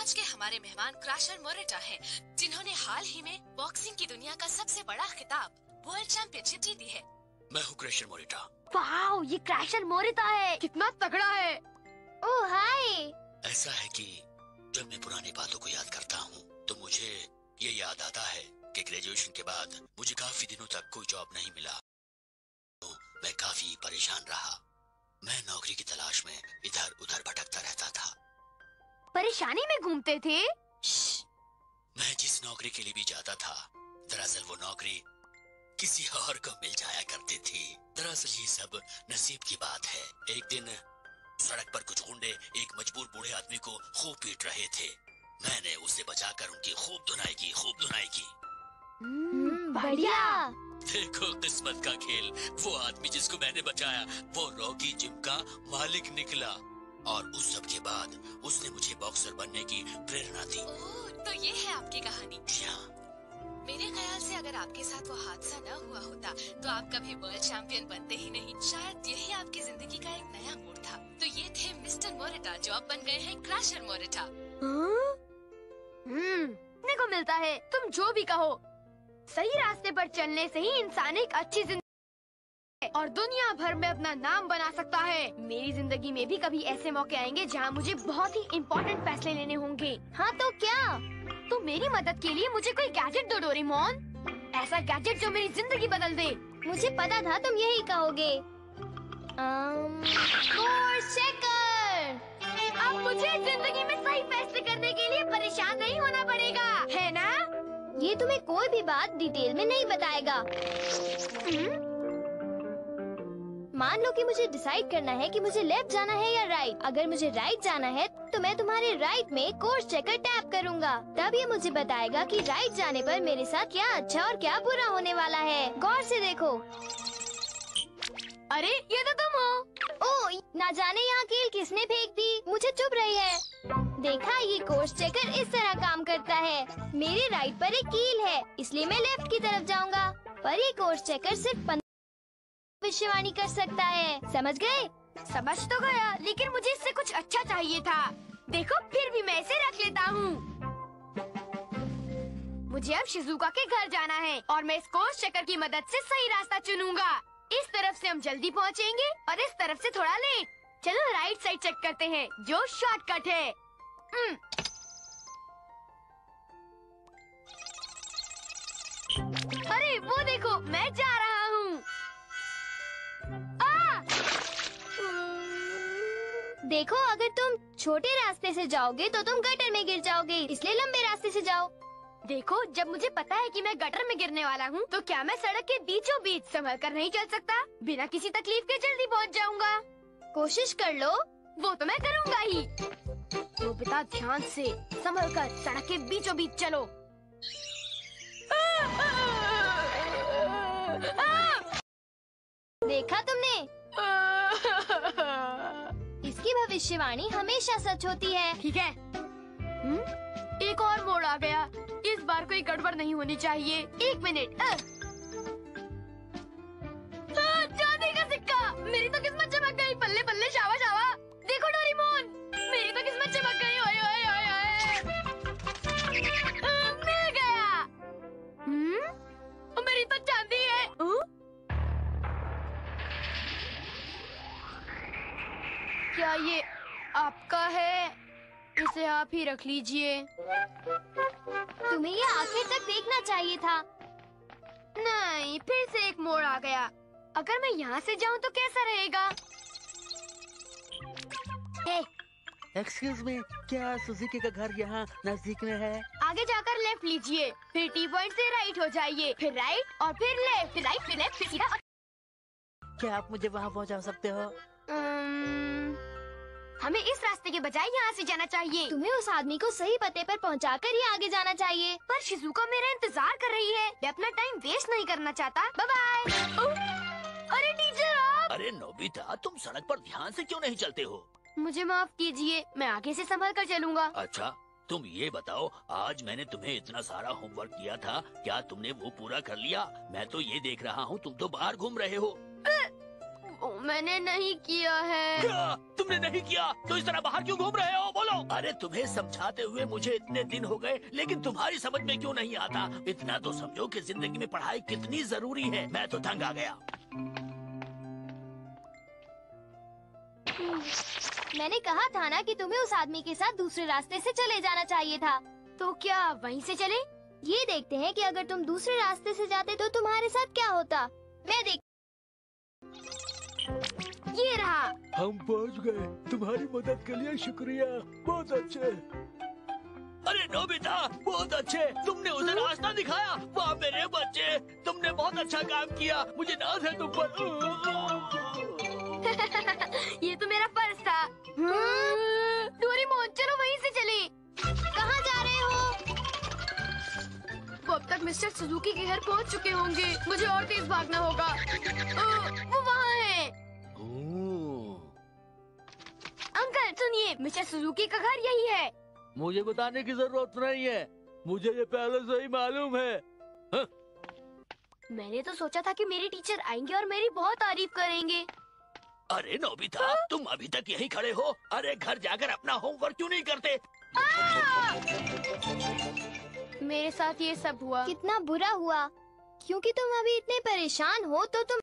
आज के हमारे मेहमान क्रैशर मोरेटा हैं, जिन्होंने हाल ही में बॉक्सिंग की दुनिया का सबसे बड़ा खिताब वर्ल्ड चैंपियनशिप जीती है। मैं हूँ क्रैशर मोरेटा। वाओ, ये क्रैशर मोरेटा है, कितना तगड़ा है। ओह हाय। ऐसा है कि जब मैं पुरानी बातों को याद करता हूँ तो मुझे ये याद आता है कि ग्रेजुएशन के बाद मुझे काफी दिनों तक कोई जॉब नहीं मिला, तो मैं काफी परेशान रहा। मैं नौकरी की तलाश में इधर उधर भटकता रहता था। परेशानी में घूमते थे? मैं जिस नौकरी के लिए भी जाता था, दरअसल वो नौकरी किसी और को मिल जाया करती थी। दरअसल ये सब नसीब की बात है। एक दिन सड़क पर कुछ गुंडे एक मजबूर बूढ़े आदमी को खूब पीट रहे थे। मैंने उसे बचाकर उनकी खूब धुनाई की। बढ़िया। देखो किस्मत का खेल, वो आदमी जिसको मैंने बचाया वो रॉकी जिम का मालिक निकला, और उस सब के बाद उसने मुझे बॉक्सर बनने की प्रेरणा दी। ओह, तो ये है आपकी कहानी। मेरे ख्याल से अगर आपके साथ वो हादसा न हुआ होता तो आप कभी वर्ल्ड चैंपियन बनते ही नहीं। शायद यही आपकी जिंदगी का एक नया मोड़ था। तो ये थे मिस्टर मोरेटा, जो अब बन गए हैं क्रैशर मोरेटा। देखने को मिलता है, तुम जो भी कहो, सही रास्ते पर चलने से ही इंसान एक अच्छी जिंदगी और दुनिया भर में अपना नाम बना सकता है। मेरी जिंदगी में भी कभी ऐसे मौके आएंगे जहाँ मुझे बहुत ही इम्पोर्टेंट फैसले लेने होंगे। हाँ तो क्या? तो मेरी मदद के लिए मुझे कोई गैजेट दो डोरेमोन, ऐसा गैजेट जो मेरी जिंदगी बदल दे। मुझे पता था तुम यही कहोगे। Course checker. अब मुझे जिंदगी में सही फैसले करने के लिए परेशान नहीं होना पड़ेगा, है ना? ये तुम्हें कोई भी बात डिटेल में नहीं बताएगा। मान लो कि मुझे डिसाइड करना है कि मुझे लेफ्ट जाना है या राइट। अगर मुझे राइट जाना है तो मैं तुम्हारे राइट में कोर्स चेकर टैप करूंगा। तब ये मुझे बताएगा कि राइट जाने पर मेरे साथ क्या अच्छा और क्या बुरा होने वाला है। गौर से देखो। अरे ये तो तुम हो। ओह, ना जाने यहाँ कील किसने फेंक दी, मुझे चुभ रही है। देखा, ये कोर्स चेकर इस तरह काम करता है। मेरे राइट पर एक कील है, इसलिए मैं लेफ्ट की तरफ जाऊंगा। पर ये कोर्स चेकर सिर्फ भविष्यवाणी कर सकता है। समझ गए? समझ तो गया, लेकिन मुझे इससे कुछ अच्छा चाहिए था। देखो, फिर भी मैं इसे रख लेता हूँ। मुझे अब शिजुका के घर जाना है और मैं इस कोर्स चेकर की मदद से सही रास्ता चुनूंगा। इस तरफ से हम जल्दी पहुँचेंगे और इस तरफ से थोड़ा लेट। चलो राइट साइड चेक करते हैं, जो शॉर्टकट है। अरे वो देखो, मैं जा रहा हूँ। देखो, अगर तुम छोटे रास्ते से जाओगे तो तुम गटर में गिर जाओगे, इसलिए लंबे रास्ते से जाओ। देखो, जब मुझे पता है कि मैं गटर में गिरने वाला हूँ, तो क्या मैं सड़क के बीचों बीच संभल कर नहीं चल सकता? बिना किसी तकलीफ के जल्दी पहुँच जाऊंगा। कोशिश कर लो। वो तो मैं करूँगा ही। तो बेटा, ध्यान से संभल कर सड़क के बीचों बीच चलो। देखा तुमने? इसकी भविष्यवाणी हमेशा सच होती है। ठीक है। एक और मोड़ आ गया। इस बार कोई गड़बड़ नहीं होनी चाहिए। 1 मिनट। चांदी का सिक्का। मेरी तो किस्मत चमक गई। बल्ले बल्ले, शावा शावा। देखो डोरेमोन, मेरी तो किस्मत चमक गई। ओए ओए ओए ओए। मिल गया। मेरी तो चांदी है। क्या ये आपका है? इसे आप ही रख लीजिए। तुम्हें ये आखिर तक देखना चाहिए था। नहीं, फिर से एक मोड़ आ गया। अगर मैं यहाँ से जाऊँ तो कैसा रहेगा? एक्सक्यूज मी, क्या सुजुकी का घर यहाँ नजदीक में है? आगे जाकर लेफ्ट लीजिए, फिर टी पॉइंट से राइट हो जाइए, फिर राइट और फिर लेफ्ट, फिर राइट, फिर लेफ्ट, फिर सीधा। क्या आप मुझे वहाँ पहुँचा सकते हो? हमें इस रास्ते के बजाय यहाँ से जाना चाहिए। तुम्हें उस आदमी को सही पते पर पहुँचाकर ही आगे जाना चाहिए। पर शिजुका मेरा इंतजार कर रही है। मैं अपना टाइम वेस्ट नहीं करना चाहता। Bye bye. अरे टीचर, आप। अरे नोबिता, तुम सड़क पर ध्यान से क्यों नहीं चलते हो? मुझे माफ कीजिए, मैं आगे से संभल कर चलूंगा। अच्छा, तुम ये बताओ, आज मैंने तुम्हें इतना सारा होमवर्क किया था, क्या तुमने वो पूरा कर लिया? मैं तो ये देख रहा हूँ तुम तो बाहर घूम रहे हो। मैंने नहीं किया है। क्या? तुमने नहीं किया तो इस तरह बाहर क्यों घूम रहे हो? बोलो। अरे तुम्हें समझाते हुए मुझे इतने दिन हो गए, लेकिन तुम्हारी समझ में क्यों नहीं आता? इतना तो समझो कि जिंदगी में पढ़ाई कितनी जरूरी है। मैं तो तंग आ गया। मैंने कहा था ना कि तुम्हें उस आदमी के साथ दूसरे रास्ते से चले जाना चाहिए था। तो क्या वहीं से चले? ये देखते हैं कि अगर तुम दूसरे रास्ते से जाते तो तुम्हारे साथ क्या होता। मैं देख। ये रहा। हम पहुंच गए। तुम्हारी मदद के लिए शुक्रिया। बहुत अच्छे। अरे नोबिता, बहुत अच्छे। तुमने उसे रास्ता दिखाया। वाह मेरे बच्चे, तुमने बहुत अच्छा काम किया। मुझे नाज है तुम पर। ये तो मेरा पर्स था। डोरेमोन चलो वहीं से चले। कहाँ जा रहे हो? वो अब तक मिस्टर सुजुकी के घर पहुंच चुके होंगे। मुझे और तेज भागना होगा। वो वहाँ है। अंकल सुनिए, मिस्टर सुजुकी का घर यही है। मुझे बताने की जरूरत नहीं है, मुझे ये पहले से ही मालूम है। हाँ? मैंने तो सोचा था कि मेरे टीचर आएंगे और मेरी बहुत तारीफ करेंगे। अरे नोबिता, तुम अभी तक यहीं खड़े हो? अरे घर जाकर अपना होमवर्क क्यों नहीं करते? मेरे साथ ये सब हुआ। कितना बुरा हुआ। क्योंकि तुम अभी इतने परेशान हो तो तुम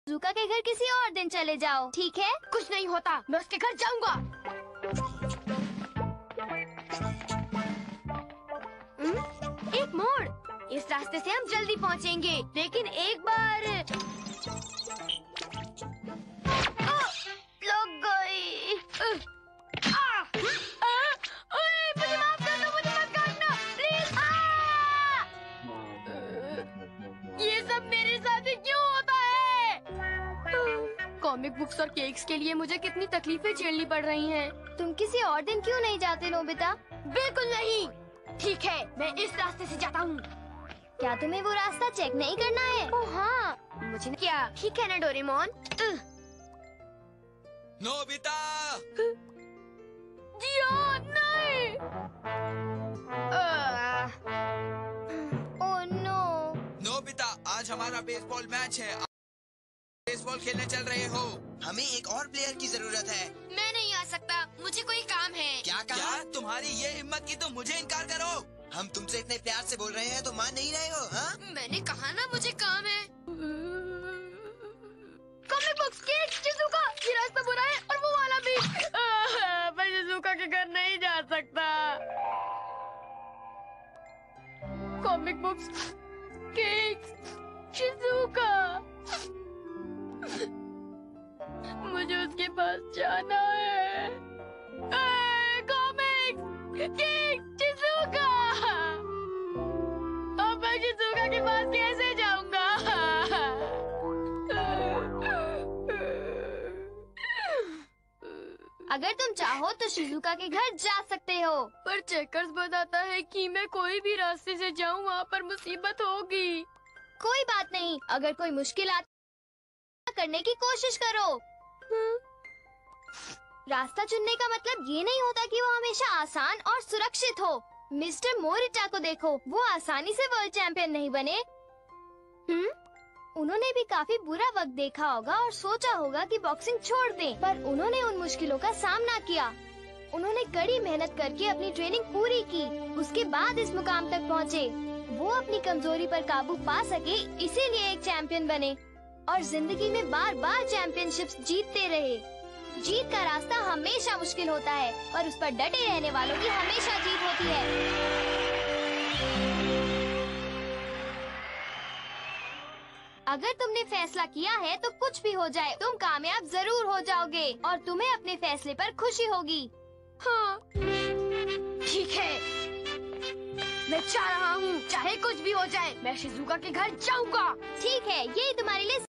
सुजुका के घर किसी और दिन चले जाओ, ठीक है? कुछ नहीं होता, मैं उसके घर जाऊंगा। एक मोड़। इस रास्ते से हम जल्दी पहुंचेंगे, लेकिन एक बार लग गई। मुझे माफ कर दो, मुझे मत काटना प्लीज। ये सब मेरे साथ ही क्यों होता है? कॉमिक बुक्स और केक्स के लिए मुझे कितनी तकलीफें झेलनी पड़ रही हैं। तुम किसी और दिन क्यों नहीं जाते नोबिता? बिल्कुल नहीं। ठीक है, मैं इस रास्ते से जाता हूँ। क्या तुम्हें वो रास्ता चेक नहीं करना है? ओह हाँ, मुझे क्या। ठीक है ना डोरेमोन। नोबिता! नहीं। Oh no. नोबिता, आज हमारा बेसबॉल मैच है। बेसबॉल खेलने चल रहे हो? हमें एक और प्लेयर की जरूरत है। मैं नहीं आ सकता, मुझे कोई काम है। क्या कहा? क्या तुम्हारी ये हिम्मत की तुम मुझे इनकार करो? हम तुमसे इतने प्यार से बोल रहे हैं तो मान नहीं रहे हो? हाँ? मैंने कहा ना मुझे काम है। कॉमिक बुक्स, केक, शिज़ुका, ये रास्ता बुरा है और वो वाला भी। मैं शिज़ुका के घर नहीं जा सकता। कॉमिक बुक्स, केक, शिज़ुका, मुझे उसके पास जाना है। Comics, cake, Shizuka. अब मैं शिज़ुका के पास कैसे जाऊंगा? अगर तुम चाहो तो शिजुका के घर जा सकते हो। पर चेकर्स बताता है कि मैं कोई भी रास्ते से जाऊं वहाँ पर मुसीबत होगी। कोई बात नहीं, अगर कोई मुश्किल आती करने की कोशिश करो। रास्ता चुनने का मतलब ये नहीं होता कि वो हमेशा आसान और सुरक्षित हो। मिस्टर मोरिटा को देखो, वो आसानी से वर्ल्ड चैंपियन नहीं बने। उन्होंने भी काफी बुरा वक्त देखा होगा और सोचा होगा कि बॉक्सिंग छोड़ दें, पर उन्होंने उन मुश्किलों का सामना किया। उन्होंने कड़ी मेहनत करके अपनी ट्रेनिंग पूरी की, उसके बाद इस मुकाम तक पहुँचे। वो अपनी कमजोरी पर काबू पा सके, इसीलिए एक चैंपियन बने और जिंदगी में बार बार चैंपियनशिप्स जीतते रहे। जीत का रास्ता हमेशा मुश्किल होता है, पर उस पर डटे रहने वालों की हमेशा जीत होती है। अगर तुमने फैसला किया है तो कुछ भी हो जाए, तुम कामयाब जरूर हो जाओगे और तुम्हें अपने फैसले पर खुशी होगी। हाँ, ठीक है, मैं चाह रहा हूँ, चाहे कुछ भी हो जाए, मैं शिजुका के घर जाऊंगा। ठीक है, यही तुम्हारे लिए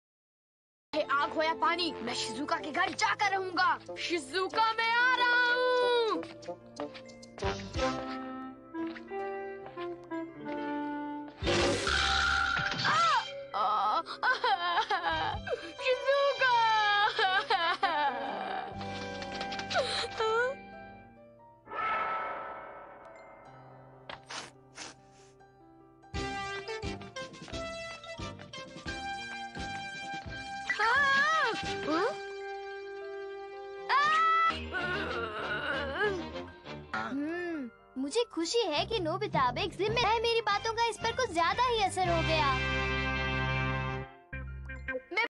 आग हो या पानी, मैं शिजुका के घर जाकर रहूंगा। शिजुका, मैं आ रहा हूँ। शिजुका! मुझे खुशी है कि नोबिता अब एक जिम्मेदार है। मेरी बातों का इस पर कुछ ज्यादा ही असर हो गया।